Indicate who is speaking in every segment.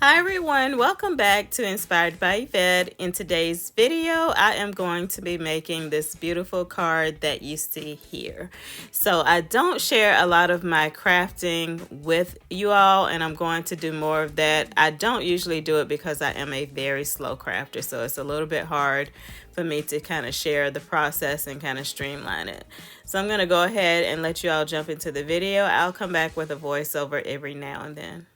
Speaker 1: Hi everyone, welcome back to Inspired by Yvette. In today's video, I am going to be making this beautiful card that you see here. So I don't share a lot of my crafting with you all, and I'm going to do more of that. I don't usually do it because I am a very slow crafter, so it's a little bit hard for me to kind of share the process and kind of streamline it. So I'm going to go ahead and let you all jump into the video. I'll come back with a voiceover every now and then.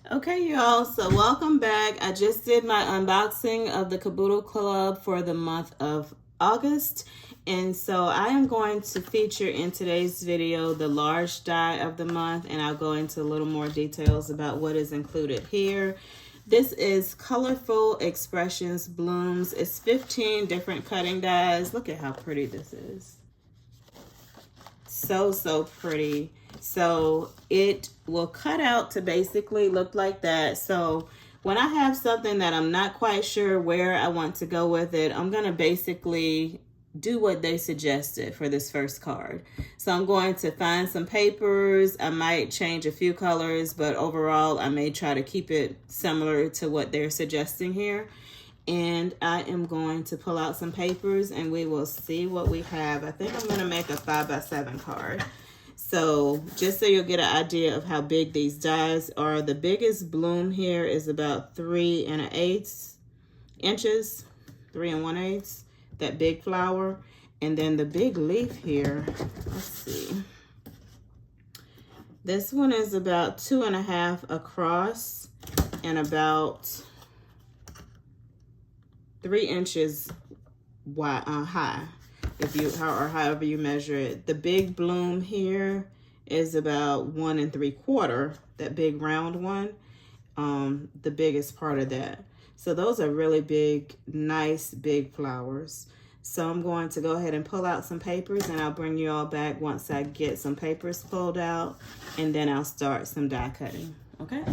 Speaker 1: Okay, y'all, so welcome back. I just did my unboxing of the Caboodle Club for the month of August. And so I am going to feature in today's video the large die of the month, and I'll go into a little more details about what is included here. This is Colorful Expressions Blooms. It's 15 different cutting dies. Look at how pretty this is. So pretty. So it will cut out to basically look like that. So when I have something that I'm not quite sure where I want to go with it, I'm going to basically do what they suggested for this first card. So I'm going to find some papers. I might change a few colors, but overall I may try to keep it similar to what they're suggesting here. And I am going to pull out some papers and we will see what we have. I think I'm going to make a 5x7 card. So just so you'll get an idea of how big these dies are, the biggest bloom here is about 3 1/8 inches, 3 1/8, that big flower. And then the big leaf here, let's see. This one is about 2.5 across and about 3 inches wide, high, if you or however you measure it. The big bloom here is about 1 3/4, that big round one, the biggest part of that. So those are really big, nice big flowers. So I'm going to go ahead and pull out some papers, and I'll bring you all back once I get some papers pulled out, and then I'll start some die cutting. Okay.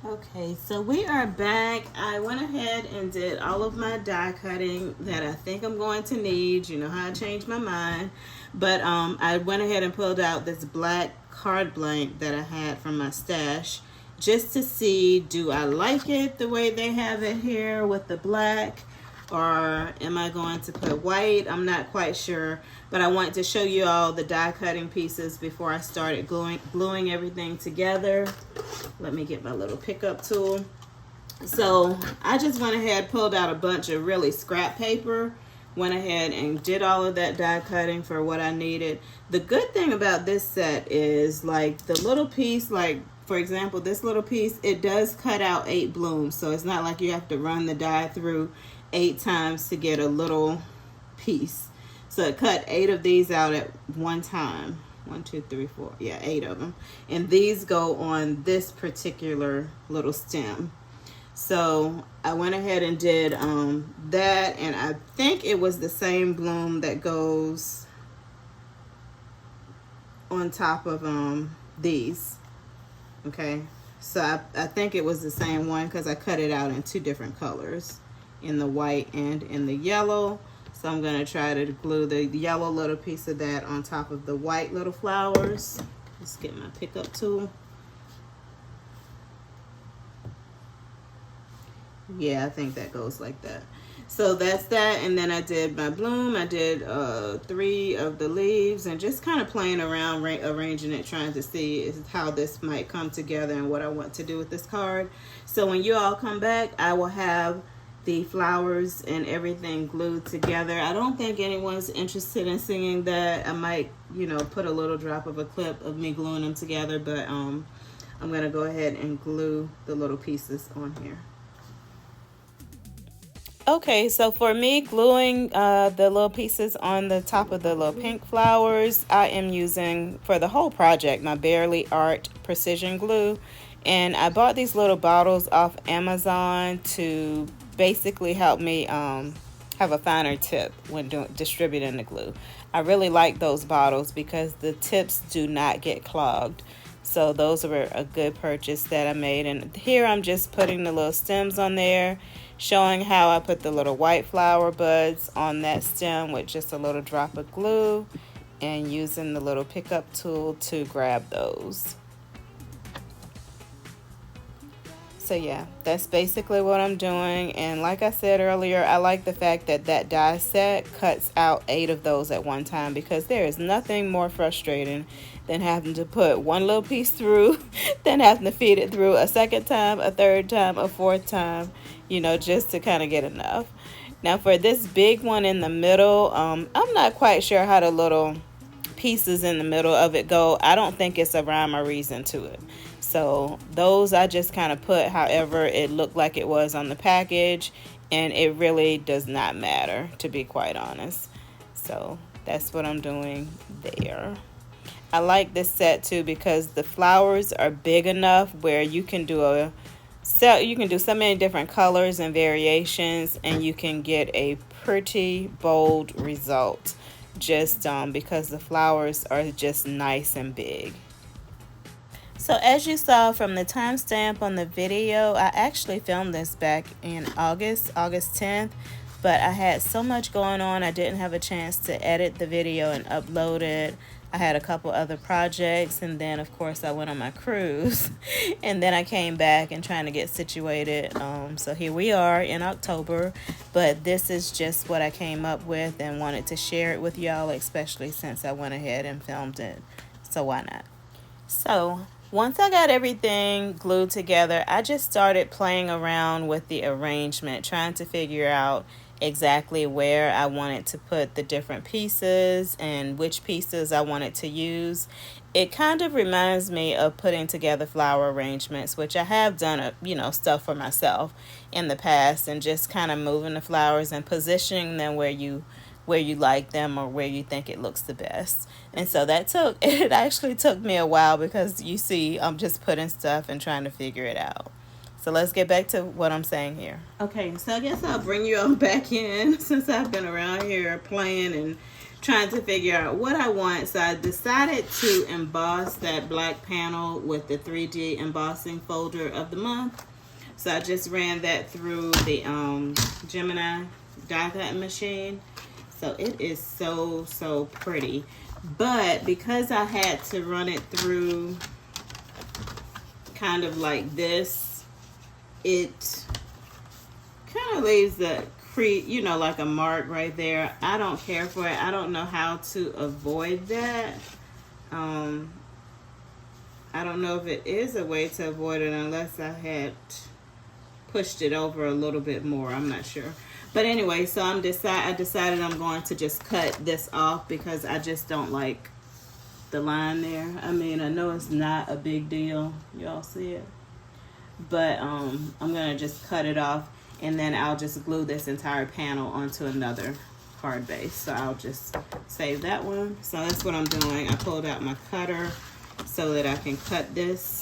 Speaker 1: Okay, so we are back. I went ahead and did all of my die cutting that I think I'm going to need. You know how I changed my mind. But I went ahead and pulled out this black card blank that I had from my stash just to see, do I like it the way they have it here with the black? Or am I going to put white? I'm not quite sure, but I want to show you all the die cutting pieces before I started gluing everything together. Let me get my little pickup tool. So I just went ahead, pulled out a bunch of really scrap paper, went ahead and did all of that die cutting for what I needed. The good thing about this set is, like, the little piece, like for example, this little piece, it does cut out 8 blooms. So it's not like you have to run the die through 8 times to get a little piece. So it cut 8 of these out at one time. 1, 2, 3, 4. Yeah, 8 of them. And these go on this particular little stem. So I went ahead and did that, and I think it was the same bloom that goes on top of these. Okay, so I think it was the same one because I cut it out in 2 different colors, in the white and in the yellow. So I'm going to try to glue the yellow little piece of that on top of the white little flowers. Let's get my pickup tool. Yeah, I think that goes like that. So that's that, and then I did my bloom. I did 3 of the leaves, and just kind of playing around, arranging it, trying to see how this might come together and what I want to do with this card. So when you all come back, I will have the flowers and everything glued together. I don't think anyone's interested in seeing that. I might, you know, put a little drop of a clip of me gluing them together, but I'm gonna go ahead and glue the little pieces on here. Okay, so for me, gluing the little pieces on the top of the little pink flowers, I am using, for the whole project, my Barely Art Precision Glue. And I bought these little bottles off Amazon to basically help me have a finer tip when distributing the glue. I really like those bottles because the tips do not get clogged. So those were a good purchase that I made. And here I'm just putting the little stems on there, showing how I put the little white flower buds on that stem with just a little drop of glue and using the little pickup tool to grab those. So yeah, that's basically what I'm doing. And like I said earlier, I like the fact that that die set cuts out 8 of those at one time, because there is nothing more frustrating than having to put one little piece through, then having to feed it through a second time, a third time, a fourth time, you know, just to kind of get enough. Now for this big one in the middle, I'm not quite sure how the little pieces in the middle of it go. I don't think it's a rhyme or reason to it. So those I just kind of put however it looked like it was on the package, and it really does not matter, to be quite honest. So that's what I'm doing there. I like this set too because the flowers are big enough where you can do so many different colors and variations, and you can get a pretty bold result just because the flowers are just nice and big. So as you saw from the timestamp on the video, I actually filmed this back in August 10th, but I had so much going on I didn't have a chance to edit the video and upload it. I had a couple other projects, and then of course I went on my cruise and then I came back and trying to get situated. So here we are in October, but this is just what I came up with and wanted to share it with y'all, especially since I went ahead and filmed it. So why not? So once I got everything glued together, I just started playing around with the arrangement, trying to figure out exactly where I wanted to put the different pieces and which pieces I wanted to use. It kind of reminds me of putting together flower arrangements, which I have done, stuff for myself in the past, and just kind of moving the flowers and positioning them where you like them or where you think it looks the best. And so it actually took me a while, because you see I'm just putting stuff and trying to figure it out. So let's get back to what I'm saying here. Okay, so I guess I'll bring you all back in since I've been around here playing and trying to figure out what I want. So I decided to emboss that black panel with the 3D embossing folder of the month. So I just ran that through the Gemini die cutting machine. So it is so pretty. But because I had to run it through kind of like this, it kind of leaves the like a mark right there. I don't care for it. I don't know how to avoid that. I don't know if it is a way to avoid it unless I had pushed it over a little bit more. I'm not sure. But anyway, so I decided I'm going to just cut this off because I just don't like the line there. I mean, I know it's not a big deal. Y'all see it? But I'm going to just cut it off, and then I'll just glue this entire panel onto another card base. So I'll just save that one. So that's what I'm doing. I pulled out my cutter so that I can cut this.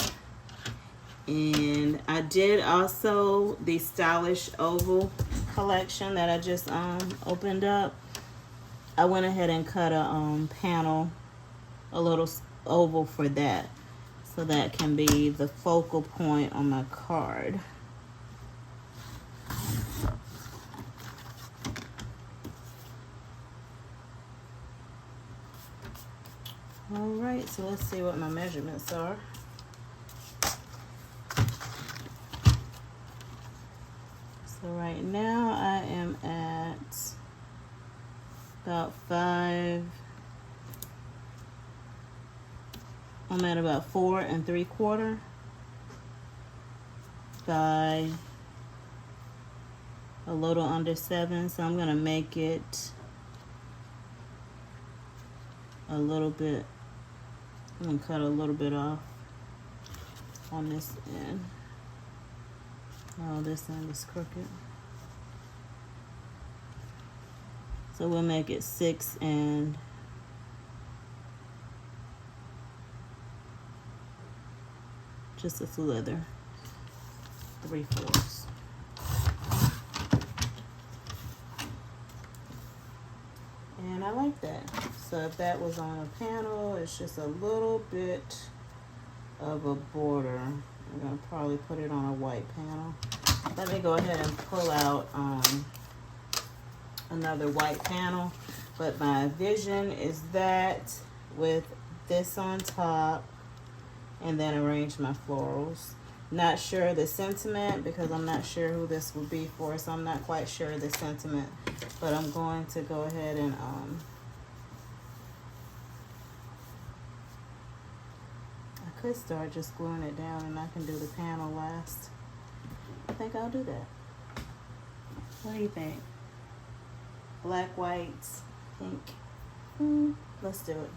Speaker 1: And I did also the Stylish Oval collection that I just opened up. I went ahead and cut a panel, a little oval for that, so that can be the focal point on my card. All right, so let's see what my measurements are. So right now I am at about 5. I'm at about 4 3/4 by a little under 7. So I'm gonna make it a little bit. I'm gonna cut a little bit off on this end. Oh, this end is crooked. So we'll make it 6 and just a slither, 3/4. And I like that. So if that was on a panel, it's just a little bit of a border. I'm gonna probably put it on a white panel. Let me go ahead and pull out another white panel. But my vision is that with this on top, and then arrange my florals. Not sure the sentiment because I'm not sure who this will be for, so I'm not quite sure the sentiment. But I'm going to go ahead and I could start just gluing it down and I can do the panel last. I think I'll do that. What do you think? Black, whites, pink. Let's do it.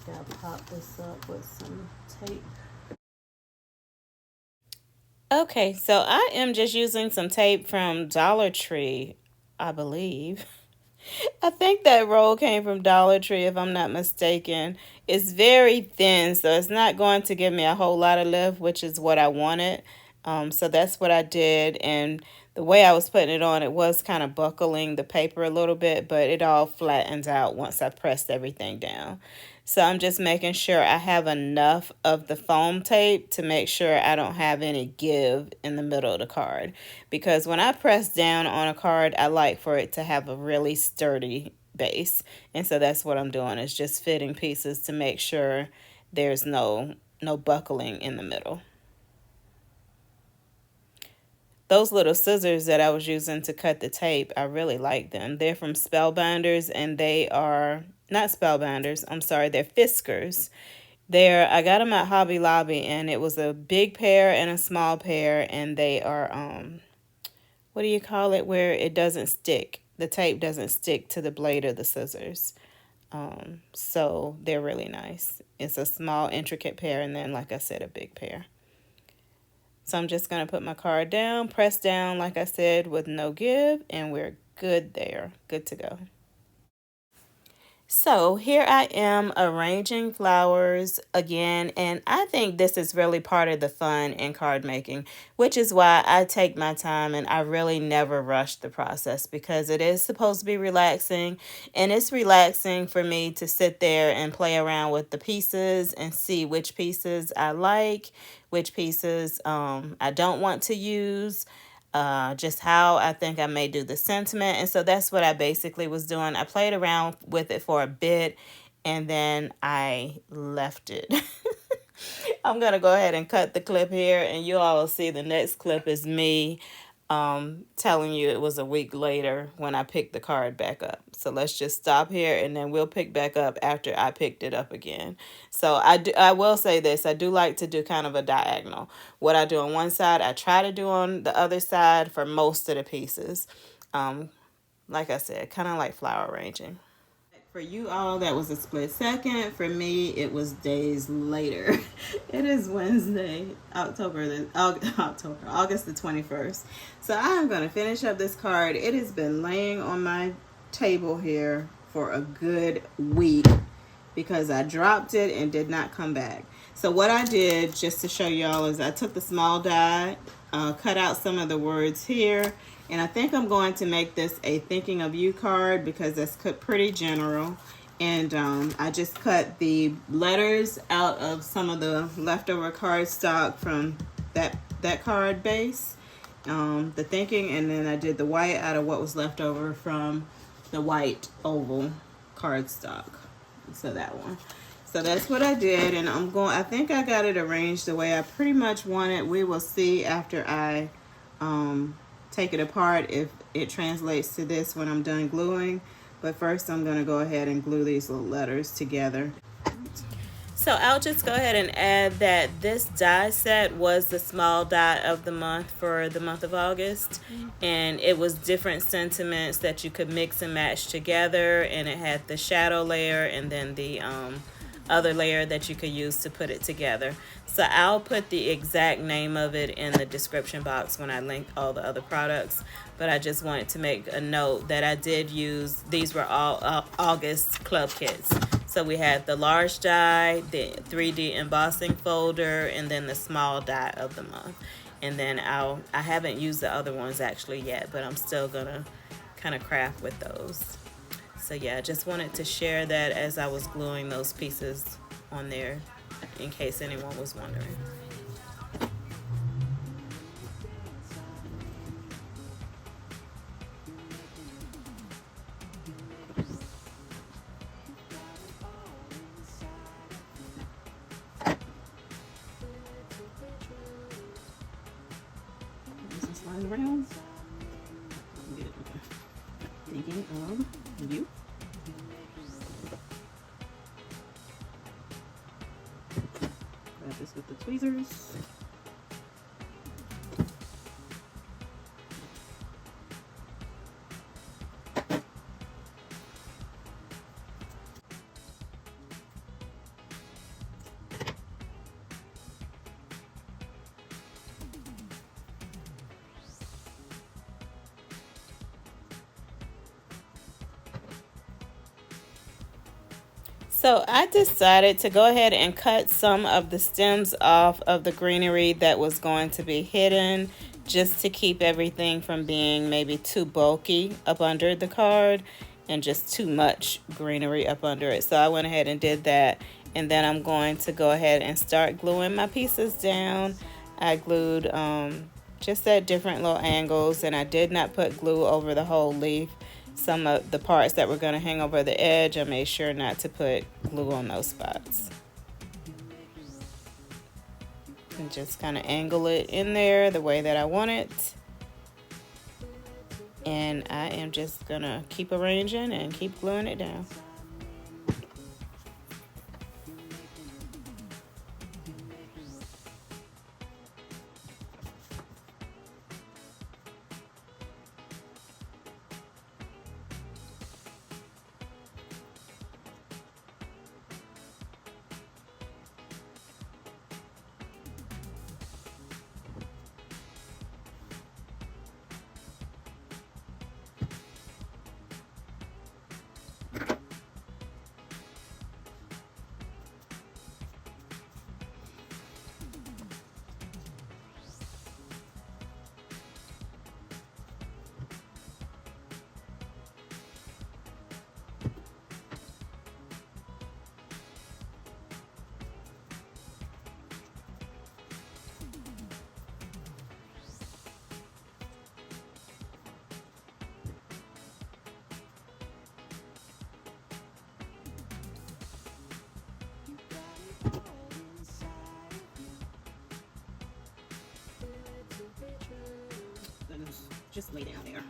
Speaker 1: I gotta pop this up with some tape. Okay, so I am just using some tape from Dollar Tree, I believe. I think that roll came from Dollar Tree, if I'm not mistaken. It's very thin, so it's not going to give me a whole lot of lift, which is what I wanted. So that's what I did, and the way I was putting it on, it was kind of buckling the paper a little bit, but it all flattens out once I pressed everything down. So I'm just making sure I have enough of the foam tape to make sure I don't have any give in the middle of the card. Because when I press down on a card, I like for it to have a really sturdy base. And so that's what I'm doing, is just fitting pieces to make sure there's no buckling in the middle. Those little scissors that I was using to cut the tape, I really like them. They're from Spellbinders, and they are not Spellbinders. I'm sorry, they're Fiskars. I got them at Hobby Lobby, and it was a big pair and a small pair, and they are what do you call it, where it doesn't stick. The tape doesn't stick to the blade of the scissors. So they're really nice. It's a small intricate pair, and then, like I said, a big pair. So I'm just going to put my card down, press down, like I said, with no give, and we're good there. Good to go. So here I am arranging flowers again, and I think this is really part of the fun in card making, which is why I take my time and I really never rush the process, because it is supposed to be relaxing, and it's relaxing for me to sit there and play around with the pieces and see which pieces I like, which pieces I don't want to use. Just how I think I may do the sentiment. And so that's what I basically was doing. I played around with it for a bit, and then I left it. I'm going to go ahead and cut the clip here, and you all will see the next clip is me telling you it was a week later when I picked the card back up. So let's just stop here, and then we'll pick back up after I picked it up again. So I will say this, I do like to do kind of a diagonal. What I do on one side, I try to do on the other side for most of the pieces. Like I said, kind of like flower arranging. For you all, that was a split second. For me, it was days later. It is Wednesday, August the 21st. So I'm going to finish up this card. It has been laying on my table here for a good week because I dropped it and did not come back. So what I did, just to show y'all, is I took the small die, cut out some of the words here, and I think I'm going to make this a thinking of you card because that's pretty general. And I just cut the letters out of some of the leftover cardstock from that card base, the thinking, and then I did the white out of what was left over from the white oval cardstock. So that one. So that's what I did, and I think I got it arranged the way I pretty much want it. We will see after I take it apart if it translates to this when I'm done gluing. But first I'm going to go ahead and glue these little letters together. So I'll just go ahead and add that this die set was the small die of the month for the month of August. And it was different sentiments that you could mix and match together. And it had the shadow layer and then the other layer that you could use to put it together. So I'll put the exact name of it in the description box when I link all the other products. But I just wanted to make a note that I did use, these were all August club kits. So we had the large die, the 3D embossing folder, and then the small die of the month. And then I haven't used the other ones actually yet, but I'm still gonna kind of craft with those. So yeah, I just wanted to share that as I was gluing those pieces on there in case anyone was wondering. get this with the tweezers. So I decided to go ahead and cut some of the stems off of the greenery that was going to be hidden, just to keep everything from being maybe too bulky up under the card and just too much greenery up under it. So I went ahead and did that, and then I'm going to go ahead and start gluing my pieces down. I glued just at different little angles, and I did not put glue over the whole leaf. Some of the parts that were going to hang over the edge, I made sure not to put glue on those spots. And just kind of angle it in there the way that I want it. And I am just going to keep arranging and keep gluing it down. Just lay down there.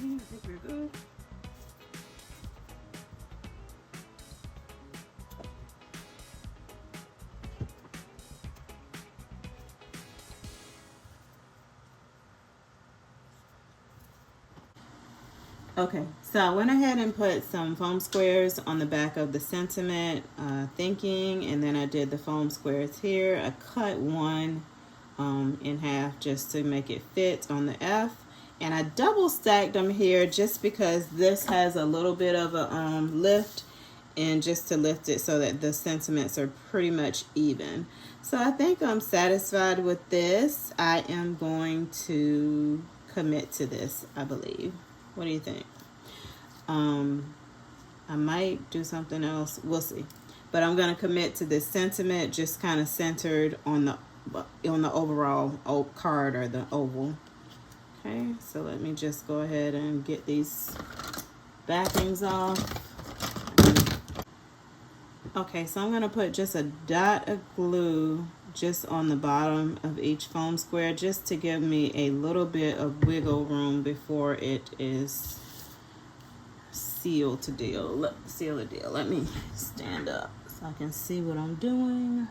Speaker 1: I think we're good. Okay, so I went ahead and put some foam squares on the back of the sentiment thinking, and then I did the foam squares here. I cut one in half just to make it fit on the F. And I double stacked them here just because this has a little bit of a lift, and just to lift it so that the sentiments are pretty much even. So I think I'm satisfied with this. I am going to commit to this, I believe. What do you think? I might do something else. We'll see. But I'm going to commit to this sentiment, just kind of centered on the overall card, or the oval. Okay, so let me just go ahead and get these backings off. Okay, so I'm going to put just a dot of glue just on the bottom of each foam square, just to give me a little bit of wiggle room before it is sealed to deal. Seal the deal. Let me stand up so I can see what I'm doing.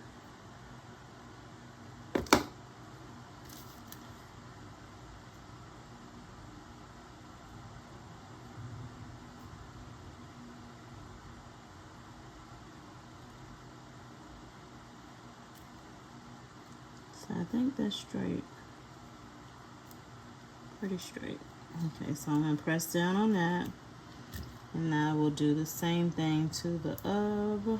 Speaker 1: So I think that's straight. Pretty straight. Okay, so I'm going to press down on that. And now we'll do the same thing to the up.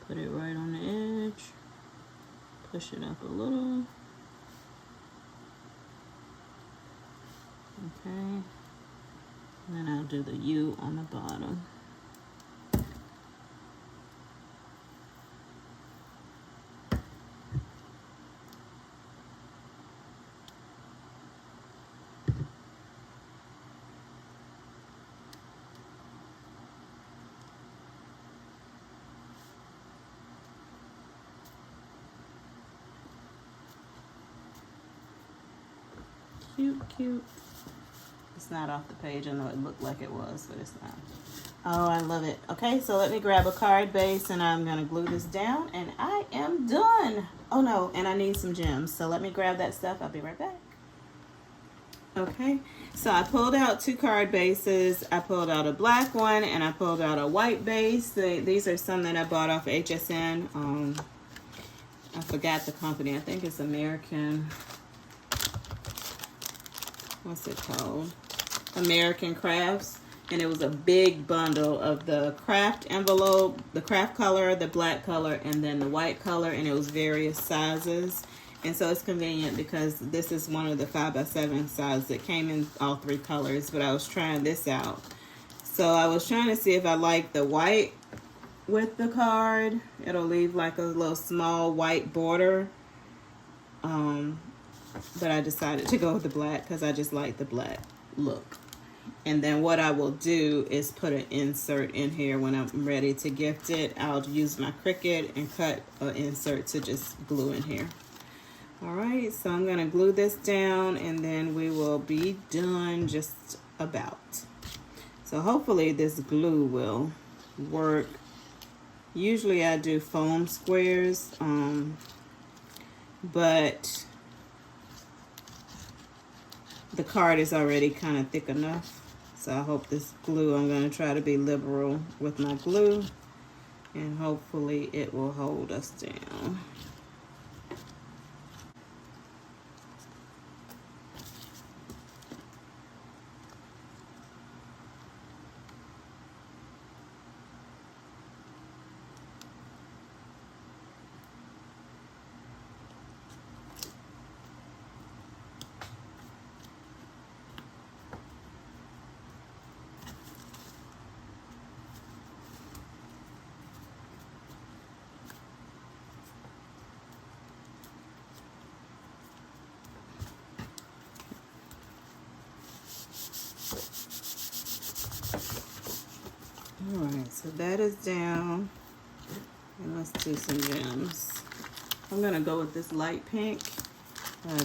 Speaker 1: Put it right on the edge. Push it up a little. Okay. And then I'll do the U on the bottom. Cute, cute. It's not off the page. I know it looked like it was, but it's not. Oh, I love it. Okay, so let me grab a card base and I'm gonna glue this down and I am done. Oh no, and I need some gems. So let me grab that stuff. I'll be right back. Okay, so I pulled out 2 card bases. I pulled out a black one and I pulled out a white base. These are some that I bought off HSN. I forgot the company. I think it's American. What's it called? American Crafts. And it was a big bundle of the craft envelope, the craft color, the black color, and then the white color, and it was various sizes. And so it's convenient because this is one of the 5x7 sizes. It came in all 3 colors, but I was trying this out. So I was trying to see if I like the white with the card. It'll leave like a little small white border. But I decided to go with the black because I just like the black look. And then what I will do is put an insert in here when I'm ready to gift it. I'll use my Cricut and cut an insert to just glue in here. All right, so I'm gonna glue this down and then we will be done just about. So hopefully this glue will work. Usually I do foam squares, but the card is already kind of thick enough. So I hope this glue, I'm going to try to be liberal with my glue and hopefully it will hold us down. Alright, so that is down. And let's do some gems. I'm going to go with this light pink.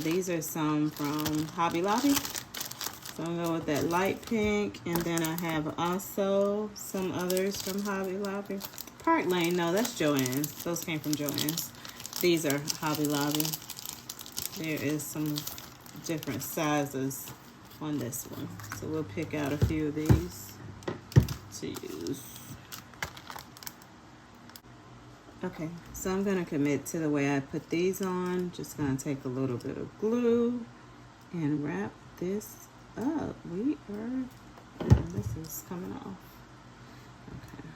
Speaker 1: These are some from Hobby Lobby. So I'm going to go with that light pink. And then I have also some others from Hobby Lobby. Park Lane, no, that's Joann's. Those came from Joann's. These are Hobby Lobby. There is some different sizes on this one. So we'll pick out a few of these to use. Okay, so I'm going to commit to the way I put these on. Just going to take a little bit of glue and wrap this up. This is coming off. Okay.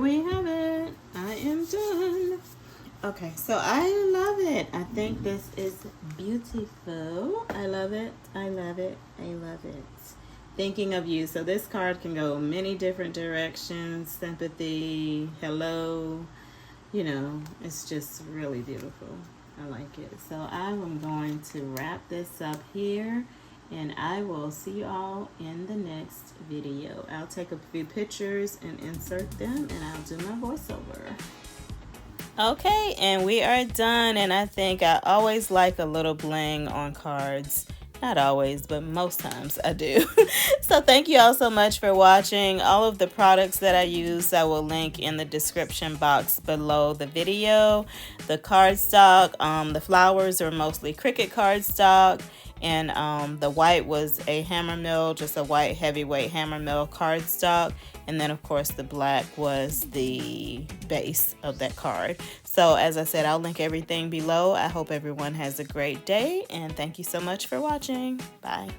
Speaker 1: we have it. I am done. Okay, so I love it. I think this is beautiful. I love it. I love it. I love it. Thinking of you. So this card can go many different directions. Sympathy, hello. You know, it's just really beautiful. I like it. So I am going to wrap this up here, and I will see you all in the next video. I'll take a few pictures and insert them, and I'll do my voiceover. Okay, and we are done, and I think I always like a little bling on cards. Not always, but most times I do. So thank you all so much for watching. All of the products that I use I will link in the description box below the video. The cardstock, the flowers are mostly Cricut cardstock, and the white was a Hammermill, just a white heavyweight Hammermill cardstock. And then of course the black was the base of that card. So as I said, I'll link everything below. I hope everyone has a great day, and thank you so much for watching. Bye.